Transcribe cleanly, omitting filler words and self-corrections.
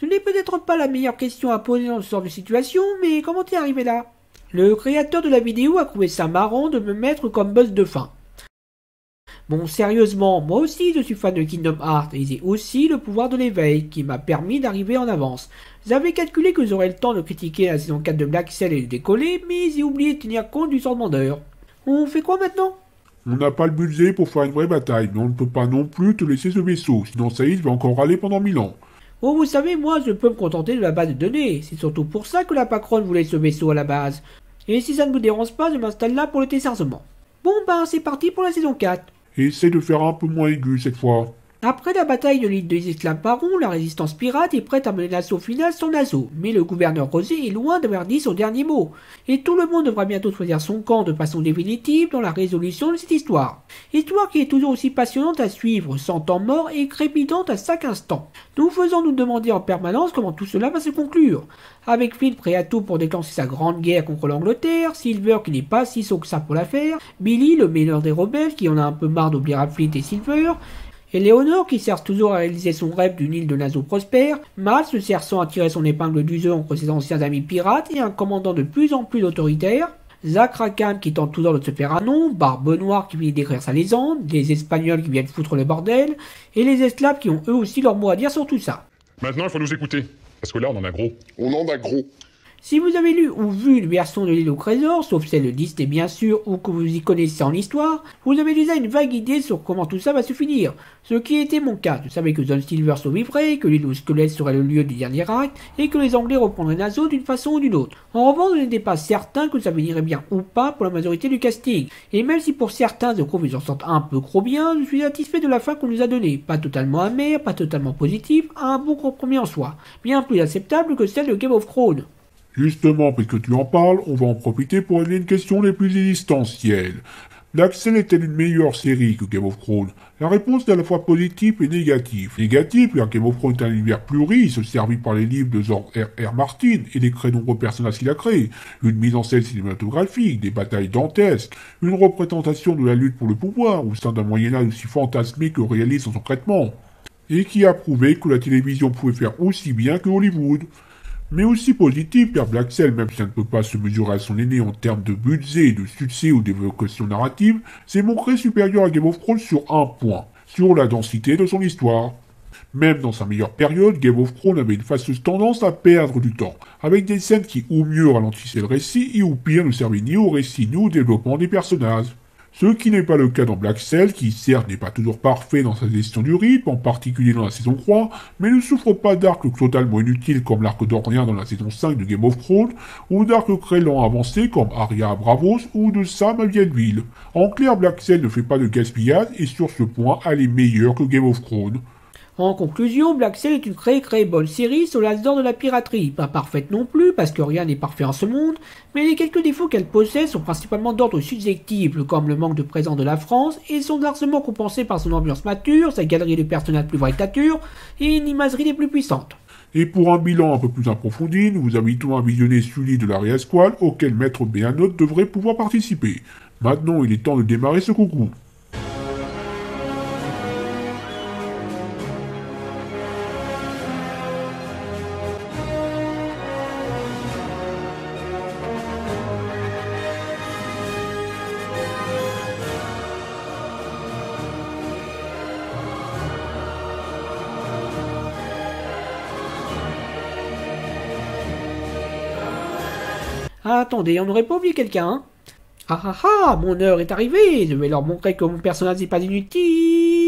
Ce n'est peut-être pas la meilleure question à poser dans ce genre de situation, mais comment t'es arrivé là? Le créateur de la vidéo a trouvé ça marrant de me mettre comme boss de fin. Bon, sérieusement, moi aussi je suis fan de Kingdom Hearts et j'ai aussi le pouvoir de l'éveil qui m'a permis d'arriver en avance. J'avais calculé que j'aurais le temps de critiquer la saison 4 de Black Cell et de décoller, mais j'ai oublié de tenir compte du changement d'heure. On fait quoi maintenant? On n'a pas le budget pour faire une vraie bataille, mais on ne peut pas non plus te laisser ce vaisseau, sinon Saïd va encore râler pendant 1000 ans. Bon, vous savez, moi je peux me contenter de la base de données, c'est surtout pour ça que la patronne voulait ce vaisseau à la base. Et si ça ne vous dérange pas, je m'installe là pour le téléchargement. Bon ben, c'est parti pour la saison 4. Et essaie de faire un peu moins aigu cette fois. Après la bataille de l'île des esclaves Baron, la résistance pirate est prête à mener l'assaut final son assaut, mais le gouverneur Rosé est loin d'avoir dit son dernier mot, et tout le monde devra bientôt choisir son camp de façon définitive dans la résolution de cette histoire. Histoire qui est toujours aussi passionnante à suivre, sans temps mort et crépitante à chaque instant. Nous faisons nous demander en permanence comment tout cela va se conclure. Avec Flynn prêt à tout pour déclencher sa grande guerre contre l'Angleterre, Silver qui n'est pas si sot que ça pour l'affaire, Billy le meilleur des rebelles qui en a un peu marre d'oublier Flynn et Silver, Éléonore qui cherche toujours à réaliser son rêve d'une île de naseaux prospère, Max le cherchant à tirer son épingle du jeu entre ses anciens amis pirates et un commandant de plus en plus autoritaire, Zach Rackham qui tente toujours de se faire un nom, Barbe Noire qui finit d'écrire sa légende, les Espagnols qui viennent foutre le bordel, et les esclaves qui ont eux aussi leur mot à dire sur tout ça. Maintenant, il faut nous écouter. Parce que là, on en a gros. On en a gros. Si vous avez lu ou vu une version de l'île au trésor, sauf celle de Disney bien sûr, ou que vous y connaissez en histoire, vous avez déjà une vague idée sur comment tout ça va se finir. Ce qui était mon cas, je savais que John Silver survivrait, que l'île aux squelettes serait le lieu du dernier acte, et que les Anglais reprendraient Nassau d'une façon ou d'une autre. En revanche, je n'étais pas certain que ça finirait bien ou pas pour la majorité du casting, et même si pour certains je trouve qu'ils en sortent un peu trop bien, je suis satisfait de la fin qu'on nous a donnée, pas totalement amère, pas totalement positive, un bon compromis en soi, bien plus acceptable que celle de Game of Thrones. Justement, puisque tu en parles, on va en profiter pour régler une question des plus existentielles. Black Cell est-elle une meilleure série que Game of Thrones? La réponse est à la fois positive et négative. Négative, car Game of Thrones est un univers plus riche, servi par les livres de George R. Martin et les nombreux personnages qu'il a créés, une mise en scène cinématographique, des batailles dantesques, une représentation de la lutte pour le pouvoir au sein d'un Moyen-Âge aussi fantasmé que réaliste dans son traitement, et qui a prouvé que la télévision pouvait faire aussi bien que Hollywood. Mais aussi positif, car Black Cell, même si ça ne peut pas se mesurer à son aîné en termes de budget, de succès ou d'évocation narrative, s'est montré supérieur à Game of Thrones sur un point, sur la densité de son histoire. Même dans sa meilleure période, Game of Thrones avait une fâcheuse tendance à perdre du temps, avec des scènes qui ou mieux ralentissaient le récit, et ou pire ne servaient ni au récit ni au développement des personnages. Ce qui n'est pas le cas dans Black Cell, qui certes n'est pas toujours parfait dans sa gestion du rythme, en particulier dans la saison 3, mais ne souffre pas d'arcs totalement inutiles comme l'arc d'Orien dans la saison 5 de Game of Thrones, ou d'arcs crélant avancés comme Arya à Bravos ou de Sam à Vienneville. En clair, Black Cell ne fait pas de gaspillage et sur ce point, elle est meilleure que Game of Thrones. En conclusion, Black Cell est une très bonne série sur l'as d'or de la piraterie. Pas parfaite non plus, parce que rien n'est parfait en ce monde, mais les quelques défauts qu'elle possède sont principalement d'ordre subjectif, comme le manque de présence de la France, et sont largement compensés par son ambiance mature, sa galerie de personnages plus vraie nature, et une imagerie des plus puissantes. Et pour un bilan un peu plus approfondi, nous vous invitons à visionner celui de la Réasquale, auquel Maître Béanote devrait pouvoir participer. Maintenant, il est temps de démarrer ce concours. Ah, attendez, on n'aurait pas oublié quelqu'un, hein? Ah, mon heure est arrivée, je vais leur montrer que mon personnage n'est pas inutile.